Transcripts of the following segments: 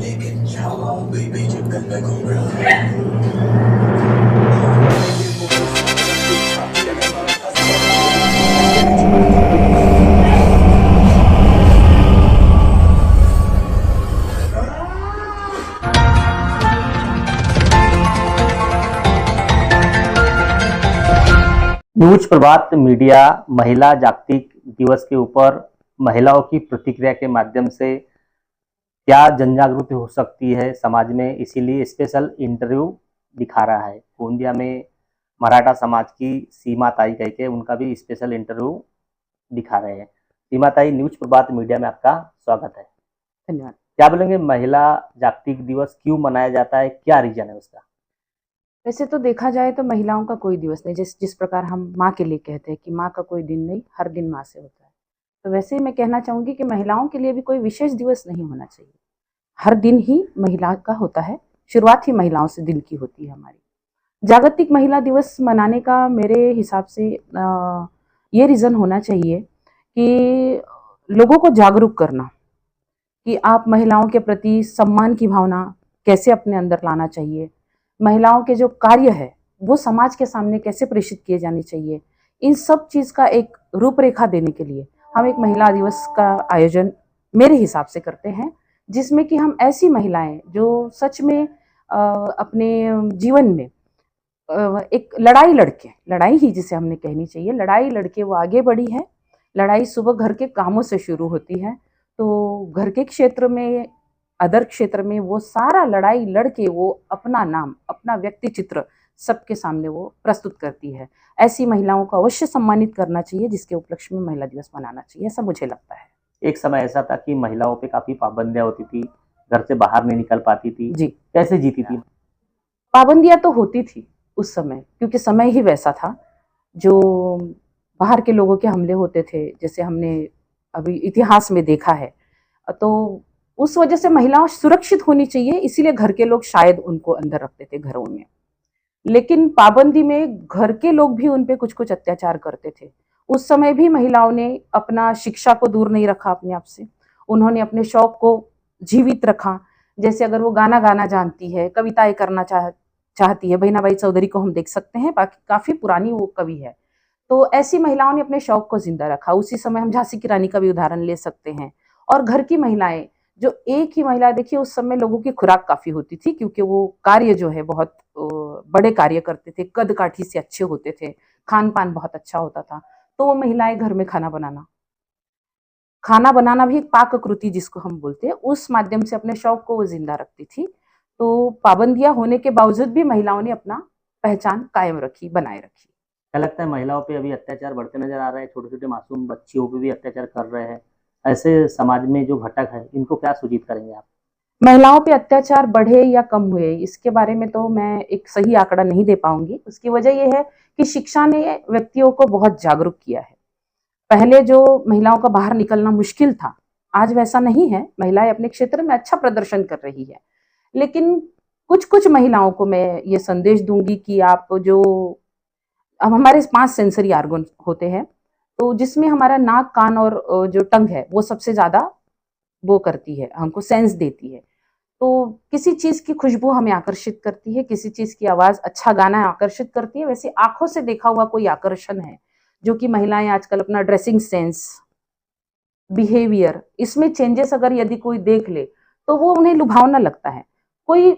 Baby, how long, baby, just come back home, news Prabhat media महिला जागतिक दिवस के ऊपर महिलाओं की प्रतिक्रिया के माध्यम से क्या जनजागृति हो सकती है समाज में, इसीलिए स्पेशल इंटरव्यू दिखा रहा है। गोंदिया में मराठा समाज की सीमा ताई कह के उनका भी स्पेशल इंटरव्यू दिखा रहे हैं। सीमा ताई, न्यूज प्रभात मीडिया में आपका स्वागत है। धन्यवाद। क्या बोलेंगे, महिला जागतिक दिवस क्यों मनाया जाता है, क्या रीजन है उसका? वैसे तो देखा जाए तो महिलाओं का कोई दिवस नहीं, जिस प्रकार हम माँ के लिए कहते हैं कि माँ का कोई दिन नहीं, हर दिन माँ से होता है। तो वैसे ही मैं कहना चाहूँगी कि महिलाओं के लिए भी कोई विशेष दिवस नहीं होना चाहिए, हर दिन ही महिला का होता है। शुरुआत ही महिलाओं से दिन की होती है। हमारी जागतिक महिला दिवस मनाने का मेरे हिसाब से ये रीज़न होना चाहिए कि लोगों को जागरूक करना कि आप महिलाओं के प्रति सम्मान की भावना कैसे अपने अंदर लाना चाहिए, महिलाओं के जो कार्य है वो समाज के सामने कैसे प्रेषित किए जाने चाहिए। इन सब चीज़ का एक रूपरेखा देने के लिए हम एक महिला दिवस का आयोजन मेरे हिसाब से करते हैं, जिसमें कि हम ऐसी महिलाएं जो सच में अपने जीवन में एक लड़ाई ही जिसे हमने कहनी चाहिए, लड़ाई लड़के वो आगे बढ़ी है। लड़ाई सुबह घर के कामों से शुरू होती है, तो घर के क्षेत्र में, अदर क्षेत्र में वो सारा लड़ाई लड़के वो अपना नाम, अपना व्यक्ति चित्र सबके सामने वो प्रस्तुत करती है। ऐसी महिलाओं को अवश्य सम्मानित करना चाहिए, जिसके उपलक्ष्य में महिला दिवस मनाना चाहिए, ऐसा मुझे लगता है। एक समय ऐसा था कि महिलाओं पे काफी पाबंदियां होती थी, घर से बाहर नहीं निकल पाती थी जी, कैसे जीती थी? पाबंदियां तो होती थी उस समय, क्योंकि समय ही वैसा था। जो बाहर के लोगों के हमले होते थे, जैसे हमने अभी इतिहास में देखा है, तो उस वजह से महिलाओं सुरक्षित होनी चाहिए, इसीलिए घर के लोग शायद उनको अंदर रखते थे घरों में। लेकिन पाबंदी में घर के लोग भी उन पे कुछ कुछ अत्याचार करते थे। उस समय भी महिलाओं ने अपना शिक्षा को दूर नहीं रखा अपने आप से, उन्होंने अपने शौक को जीवित रखा। जैसे अगर वो गाना गाना जानती है, कविताएं करना चाहती है, बहिनाबाई चौधरी को हम देख सकते हैं, बाकी काफी पुरानी वो कवि है। तो ऐसी महिलाओं ने अपने शौक को जिंदा रखा। उसी समय हम झांसी की रानी का भी उदाहरण ले सकते हैं। और घर की महिलाएं, जो एक ही महिला, देखिए उस समय लोगों की खुराक काफी होती थी, क्योंकि वो कार्य जो है बहुत बड़े कार्य करते थे, कद काठी से अच्छे होते थे, खान पान बहुत अच्छा होता था। तो वो महिलाएं घर में खाना बनाना भी एक पाक कृति जिसको हम बोलते हैं, उस माध्यम से अपने शौक को वो जिंदा रखती थी। तो पाबंदियां होने के बावजूद भी महिलाओं ने अपना पहचान कायम रखी, बनाए रखी। क्या लगता है महिलाओं पे अभी अत्याचार बढ़ते नजर आ रहे हैं? छोटे छोटे मासूम बच्चियों पे भी अत्याचार कर रहे हैं। ऐसे समाज में जो घटक है, इनको क्या सूचित करेंगे आप? महिलाओं पे अत्याचार बढ़े या कम हुए, इसके बारे में तो मैं एक सही आंकड़ा नहीं दे पाऊंगी। उसकी वजह यह है कि शिक्षा ने व्यक्तियों को बहुत जागरूक किया है। पहले जो महिलाओं का बाहर निकलना मुश्किल था, आज वैसा नहीं है। महिलाएं अपने क्षेत्र में अच्छा प्रदर्शन कर रही है। लेकिन कुछ कुछ महिलाओं को मैं ये संदेश दूंगी कि आप जो, अब हमारे 5 सेंसरी आर्गन होते हैं, तो जिसमें हमारा नाक, कान और जो टंग है वो सबसे ज्यादा वो करती है, हमको सेंस देती है। तो किसी चीज की खुशबू हमें आकर्षित करती है, किसी चीज की आवाज, अच्छा गाना आकर्षित करती है। वैसे आंखों से देखा हुआ कोई आकर्षण है, जो कि महिलाएं आजकल अपना ड्रेसिंग सेंस, बिहेवियर, इसमें चेंजेस अगर यदि कोई देख ले तो वो उन्हें लुभावना लगता है। कोई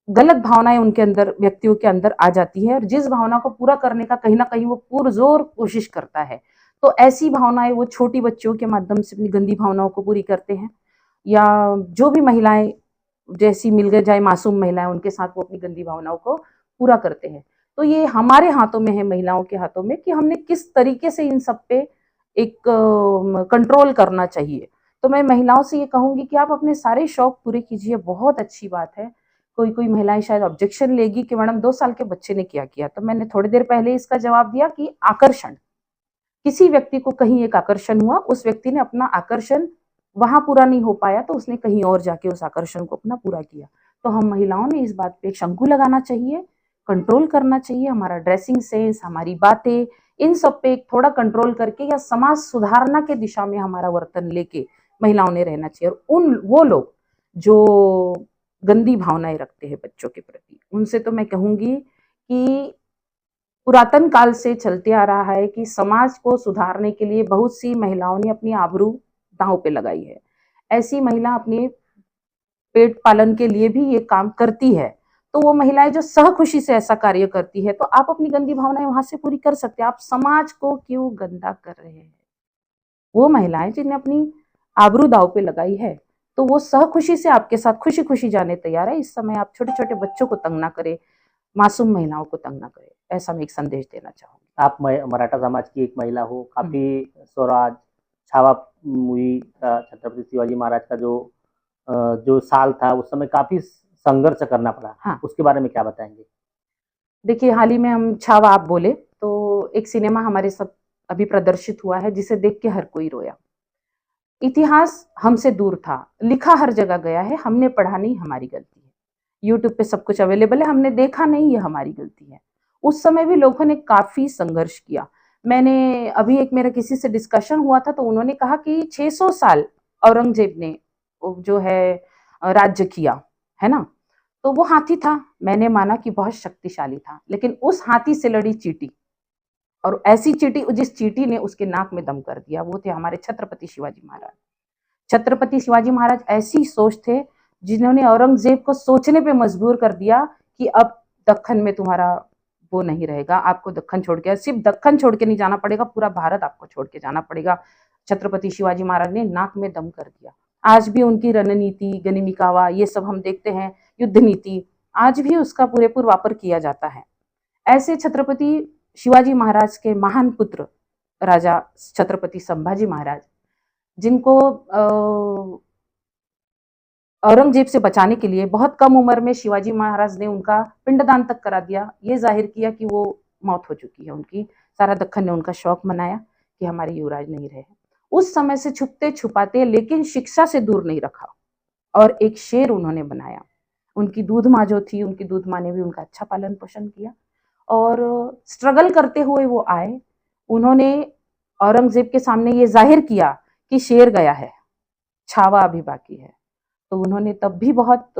गलत भावनाएं उनके अंदर, व्यक्तियों के अंदर आ जाती है, और जिस भावना को पूरा करने का कहीं ना कहीं वो पुरजोर कोशिश करता है, तो ऐसी भावनाएं वो छोटी बच्चियों के माध्यम से अपनी गंदी भावनाओं को पूरी करते हैं। या जो भी महिलाएं जैसी मिल गए, जाए मासूम महिलाएं, उनके साथ वो अपनी गंदी भावनाओं को पूरा करते हैं। तो ये हमारे हाथों में है, महिलाओं के हाथों में, कि हमने किस तरीके से इन सब पे एक कंट्रोल करना चाहिए। तो मैं महिलाओं से ये कहूंगी कि आप अपने सारे शौक पूरे कीजिए, बहुत अच्छी बात है। कोई कोई महिलाएं शायद ऑब्जेक्शन लेगी कि मैडम 2 साल के बच्चे ने क्या किया, तो मैंने थोड़ी देर पहले इसका जवाब दिया कि आकर्षण, किसी व्यक्ति को कहीं एक आकर्षण हुआ, उस व्यक्ति ने अपना आकर्षण वहां पूरा नहीं हो पाया, तो उसने कहीं और जाके उस आकर्षण को अपना पूरा किया। तो हम महिलाओं ने इस बात पे एक शंकु लगाना चाहिए, कंट्रोल करना चाहिए। हमारा ड्रेसिंग सेंस, हमारी बातें, इन सब पे एक थोड़ा कंट्रोल करके, या समाज सुधारना के दिशा में हमारा वर्तन लेके महिलाओं ने रहना चाहिए। और वो लोग जो गंदी भावनाएं रखते हैं बच्चों के प्रति, उनसे तो मैं कहूंगी कि पुरातन काल से चलते आ रहा है कि समाज को सुधारने के लिए बहुत सी महिलाओं ने अपनी आबरू दांव पे लगाई है। ऐसी महिला अपने पेट पालन के लिए भी ये काम करती है। तो वो महिलाएं जो सहखुशी से ऐसा कार्य करती है, तो आप अपनी गंदी भावनाएं वहां से पूरी कर सकते हैं। आप समाज को क्यों गंदा कर रहे हैं? वो महिलाएं जिन्हें अपनी आबरू दाव पे लगाई है, तो वो सहखुशी से आपके साथ खुशी खुशी जाने तैयार है। इस समय आप छोटे छोटे बच्चों को तंग ना करें, मासूम महिलाओं को तंग ना करें, ऐसा मैं एक संदेश देना चाहूंगी। आप मराठा समाज की एक महिला हो, काफी स्वराज छावा मूवी का छत्रपति शिवाजी महाराज का जो साल था, उस समय काफी संघर्ष करना पड़ा। हाँ। उसके बारे में क्या बताएंगे? देखिए, हाल ही में हम छावा आप बोले तो एक सिनेमा हमारे सब अभी प्रदर्शित हुआ है, जिसे देख के हर कोई रोया। इतिहास हमसे दूर था, लिखा हर जगह गया है, हमने पढ़ा नहीं, हमारी गलती है। यूट्यूब पे सब कुछ अवेलेबल है, हमने देखा नहीं, ये हमारी गलती है। उस समय भी लोगों ने काफी संघर्ष किया। मैंने अभी एक मेरा किसी से डिस्कशन हुआ था, तो उन्होंने कहा कि 600 साल औरंगजेब ने जो है राज्य किया, है ना? तो वो हाथी था, मैंने माना कि बहुत शक्तिशाली था, लेकिन उस हाथी से लड़ी चींटी, और ऐसी चींटी जिस चींटी ने उसके नाक में दम कर दिया, वो थे हमारे छत्रपति शिवाजी महाराज। छत्रपति शिवाजी महाराज ऐसी सोच थे जिन्होंने औरंगजेब को सोचने पे मजबूर कर दिया कि अब दक्कन में तुम्हारा वो नहीं रहेगा, आपको दक्कन छोड़ के, सिर्फ दक्कन छोड़ के नहीं जाना पड़ेगा, पूरा भारत आपको छोड़ के जाना पड़ेगा। छत्रपति शिवाजी महाराज ने नाक में दम कर दिया। आज भी उनकी रणनीति, गनिमी कावा, ये सब हम देखते हैं, युद्ध नीति, आज भी उसका पूरेपूर वापर किया जाता है। ऐसे छत्रपति शिवाजी महाराज के महान पुत्र राजा छत्रपति संभाजी महाराज, जिनको औरंगजेब से बचाने के लिए बहुत कम उम्र में शिवाजी महाराज ने उनका पिंडदान तक करा दिया, ये जाहिर किया कि वो मौत हो चुकी है उनकी। सारा दक्कन ने उनका शौक मनाया कि हमारे युवराज नहीं रहे। उस समय से छुपते छुपाते, लेकिन शिक्षा से दूर नहीं रखा, और एक शेर उन्होंने बनाया। उनकी दूध माँ जो थी, उनकी दूध माँ ने भी उनका अच्छा पालन पोषण किया, और स्ट्रगल करते हुए वो आए। उन्होंने औरंगजेब के सामने ये जाहिर किया कि शेर गया है, छावा अभी बाकी है। तो उन्होंने तब भी बहुत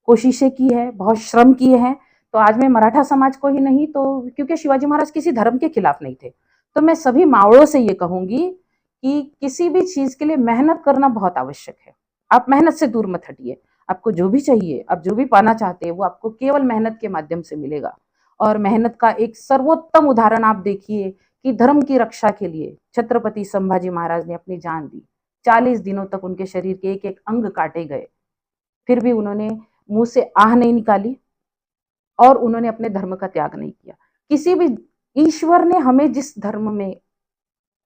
कोशिशें की है, बहुत श्रम किए हैं। तो आज मैं मराठा समाज को ही नहीं, तो क्योंकि शिवाजी महाराज किसी धर्म के खिलाफ नहीं थे, तो मैं सभी मावड़ों से ये कहूंगी कि किसी भी चीज के लिए मेहनत करना बहुत आवश्यक है। आप मेहनत से दूर मत हटिए। आपको जो भी चाहिए, आप जो भी पाना चाहते हैं, वो आपको केवल मेहनत के माध्यम से मिलेगा। और मेहनत का एक सर्वोत्तम उदाहरण आप देखिए कि धर्म की रक्षा के लिए छत्रपति संभाजी महाराज ने अपनी जान दी। 40 दिनों तक उनके शरीर के एक एक अंग काटे गए, फिर भी उन्होंने मुंह से आह नहीं निकाली, और उन्होंने अपने धर्म का त्याग नहीं किया। किसी भी, ईश्वर ने हमें जिस धर्म में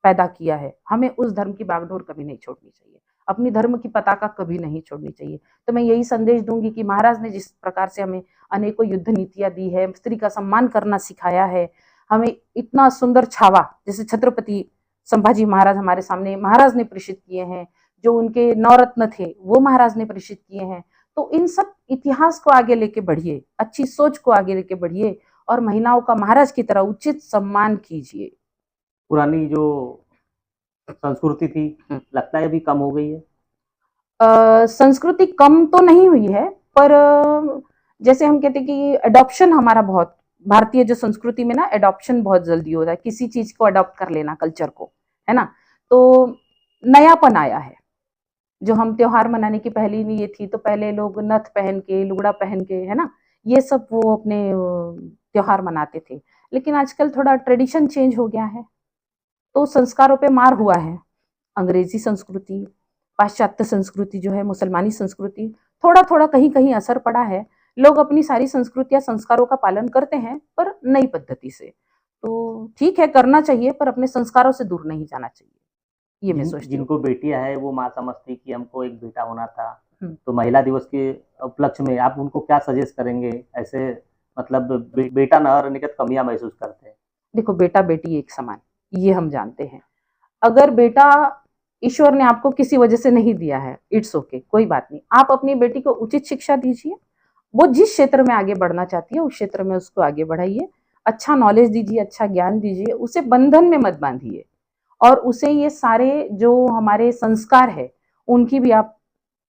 पैदा किया है, हमें उस धर्म की बागडोर कभी नहीं छोड़नी चाहिए, अपनी धर्म की पताका कभी नहीं छोड़नी चाहिए। तो मैं यही संदेश दूंगी कि महाराज ने जिस प्रकार से हमें अनेकों युद्ध नीतियां दी है, स्त्री का सम्मान करना सिखाया है, हमें इतना सुंदर छावा जैसे छत्रपति संभाजी महाराज हमारे सामने महाराज ने प्रेषित किए हैं, जो उनके नवरत्न थे वो महाराज ने प्रेषित किए हैं। तो इन सब इतिहास को आगे लेके बढ़िए, अच्छी सोच को आगे लेके बढ़िए, और महिलाओं का महाराज की तरह उचित सम्मान कीजिए। पुरानी जो संस्कृति थी, लगता है अभी कम हो गई है? संस्कृति कम तो नहीं हुई है, पर जैसे हम कहते हैं कि अडॉप्शन हमारा बहुत, भारतीय जो संस्कृति में ना अडॉप्शन बहुत जल्दी होता है, किसी चीज को अडॉप्ट कर लेना, कल्चर को, है ना। तो नयापन आया है। जो हम त्योहार मनाने की पहली नहीं ये थी, तो पहले लोग नथ पहन के, लुगड़ा पहन के, है ना, ये सब वो अपने त्योहार मनाते थे। लेकिन आजकल थोड़ा ट्रेडिशन चेंज हो गया है, तो संस्कारों पे मार हुआ है। अंग्रेजी संस्कृति, पाश्चात्य संस्कृति जो है, मुसलमानी संस्कृति, थोड़ा थोड़ा कहीं कहीं असर पड़ा है। लोग अपनी सारी संस्कृतियां, संस्कारों का पालन करते हैं, पर नई पद्धति से। तो ठीक है, करना चाहिए, पर अपने संस्कारों से दूर नहीं जाना चाहिए, ये मैं सोचती हूँ। जिनको बेटियां है वो माँ समझती कि हमको एक बेटा होना था। तो महिला दिवस के उपलक्ष्य में आप उनको क्या सजेस्ट करेंगे? ऐसे मतलब बेटा न रहने की कमियां महसूस करते हैं। देखो, बेटा बेटी एक समान, ये हम जानते हैं। अगर बेटा ईश्वर ने आपको किसी वजह से नहीं दिया है, इट्स ओके, कोई बात नहीं। आप अपनी बेटी को उचित शिक्षा दीजिए, वो जिस क्षेत्र में आगे बढ़ना चाहती है उस क्षेत्र में उसको आगे बढ़ाइए, अच्छा नॉलेज दीजिए, अच्छा ज्ञान दीजिए, उसे बंधन में मत बांधिए, और उसे ये सारे जो हमारे संस्कार है उनकी भी आप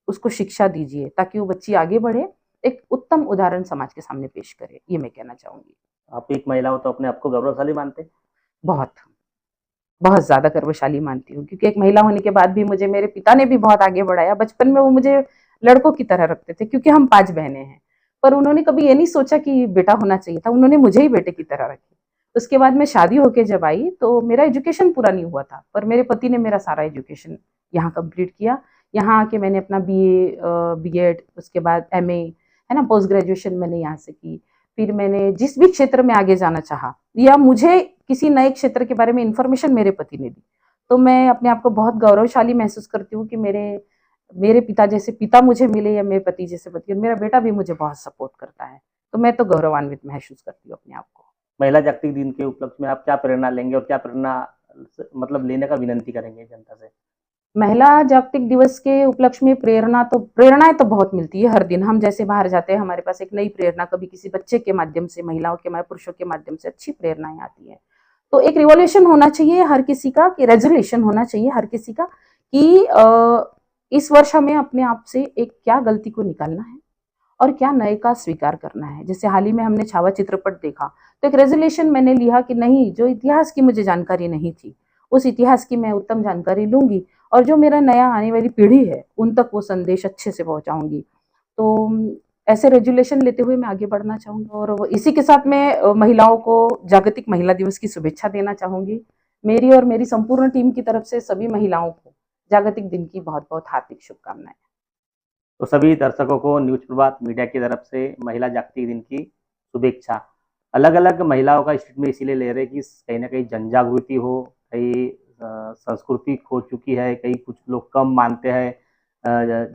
उसको शिक्षा दीजिए ताकि वो बच्ची आगे बढ़े, एक उत्तम उदाहरण समाज के सामने पेश करे, ये मैं कहना चाहूंगी। आप एक महिला हो तो अपने आप को गौरवशाली मानते हैं? बहुत बहुत ज्यादा गर्वशाली मानती हूँ, क्योंकि एक महिला होने के बाद भी मुझे मेरे पिता ने भी बहुत आगे बढ़ाया। बचपन में वो मुझे लड़कों की तरह रखते थे क्योंकि हम 5 बहनें हैं, पर उन्होंने कभी ये नहीं सोचा कि बेटा होना चाहिए था, उन्होंने मुझे ही बेटे की तरह रखी। उसके बाद मैं शादी होके जब आई तो मेरा एजुकेशन पूरा नहीं हुआ था, पर मेरे पति ने मेरा सारा एजुकेशन यहाँ कंप्लीट किया। यहाँ आके मैंने अपना BA, B.Ed, उसके बाद MA, है ना, पोस्ट ग्रेजुएशन मैंने यहाँ से की। फिर मैंने जिस भी क्षेत्र में आगे जाना चाहा या मुझे किसी नए क्षेत्र के बारे में इंफॉर्मेशन मेरे पति ने दी, तो मैं अपने आप को बहुत गौरवशाली महसूस करती हूँ कि मेरे पिता जैसे पिता मुझे मिले या मेरे पति जैसे पति, और मेरा बेटा भी मुझे बहुत सपोर्ट करता है, तो मैं तो गौरवान्वित महसूस करती हूँ अपने आप को। महिला जागतिक दिन के उपलक्ष्य में आप क्या प्रेरणा लेंगे और क्या प्रेरणा मतलब लेने का विनंती करेंगे जनता से? महिला जागतिक दिवस के उपलक्ष्य में प्रेरणाएं तो बहुत मिलती है हर दिन। हम जैसे बाहर जाते हैं, हमारे पास एक नई प्रेरणा, कभी किसी बच्चे के माध्यम से, महिलाओं के पुरुषों के माध्यम से अच्छी प्रेरणाएं आती है। तो एक रिवॉल्यूशन होना चाहिए हर किसी का, कि रेजोल्यूशन होना चाहिए हर किसी का कि इस वर्ष हमें अपने आप से एक क्या गलती को निकालना है और क्या नए का स्वीकार करना है। जैसे हाल ही में हमने छावा चित्रपट देखा, तो एक रेजोल्यूशन मैंने लिया कि नहीं, जो इतिहास की मुझे जानकारी नहीं थी उस इतिहास की मैं उत्तम जानकारी लूंगी, और जो मेरा नया आने वाली पीढ़ी है उन तक वो संदेश अच्छे से पहुंचाऊंगी। तो ऐसे रेजुलेशन लेते हुए मैं आगे बढ़ना चाहूंगी, और इसी के साथ मैं महिलाओं को जागतिक महिला दिवस की शुभेच्छा देना चाहूंगी। मेरी और मेरी संपूर्ण टीम की तरफ से सभी महिलाओं को जागतिक दिन की बहुत बहुत हार्दिक शुभकामनाएं। तो सभी दर्शकों को न्यूज प्रभात मीडिया की तरफ से महिला जागतिक दिन की शुभेच्छा। अलग अलग महिलाओं का स्टेटमेंट इसीलिए ले रहे कि कहीं ना कहीं जन जागृति हो, कहीं संस्कृति खो चुकी है, कहीं कुछ लोग कम मानते हैं,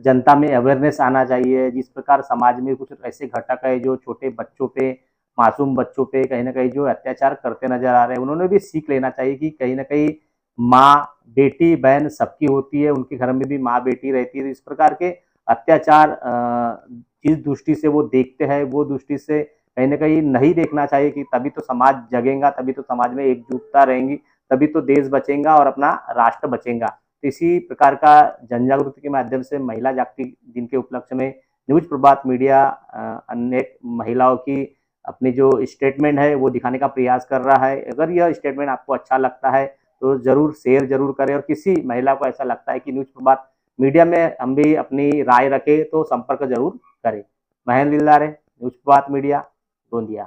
जनता में अवेयरनेस आना चाहिए। जिस प्रकार समाज में कुछ ऐसे घटक है जो छोटे बच्चों पे, मासूम बच्चों पे कहीं ना कहीं जो अत्याचार करते नजर आ रहे हैं, उन्होंने भी सीख लेना चाहिए कि कहीं ना कहीं माँ, बेटी, बहन सबकी होती है, उनके घर में भी माँ बेटी रहती है। इस प्रकार के अत्याचार जिस दृष्टि से वो देखते हैं, वो दृष्टि से कहीं ना कहीं नहीं देखना चाहिए, कि तभी तो समाज जगेगा, तभी तो समाज में एकजुटता रहेंगी, तभी तो देश बचेगा और अपना राष्ट्र बचेगा। तो इसी प्रकार का जन जागृति के माध्यम से महिला जागतिक दिन के उपलक्ष्य में न्यूज प्रभात मीडिया अनेक महिलाओं की अपनी जो स्टेटमेंट है वो दिखाने का प्रयास कर रहा है। अगर यह स्टेटमेंट आपको अच्छा लगता है तो जरूर शेयर जरूर करें, और किसी महिला को ऐसा लगता है कि न्यूज प्रभात मीडिया में हम भी अपनी राय रखें तो संपर्क जरूर करें। महेंद्र दिलदार, न्यूज प्रभात मीडिया, गोंदिया।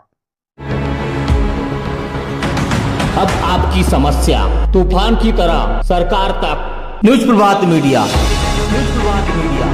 अब आपकी समस्या तूफान की तरह सरकार तक। News Prabhat media, news Prabhat media.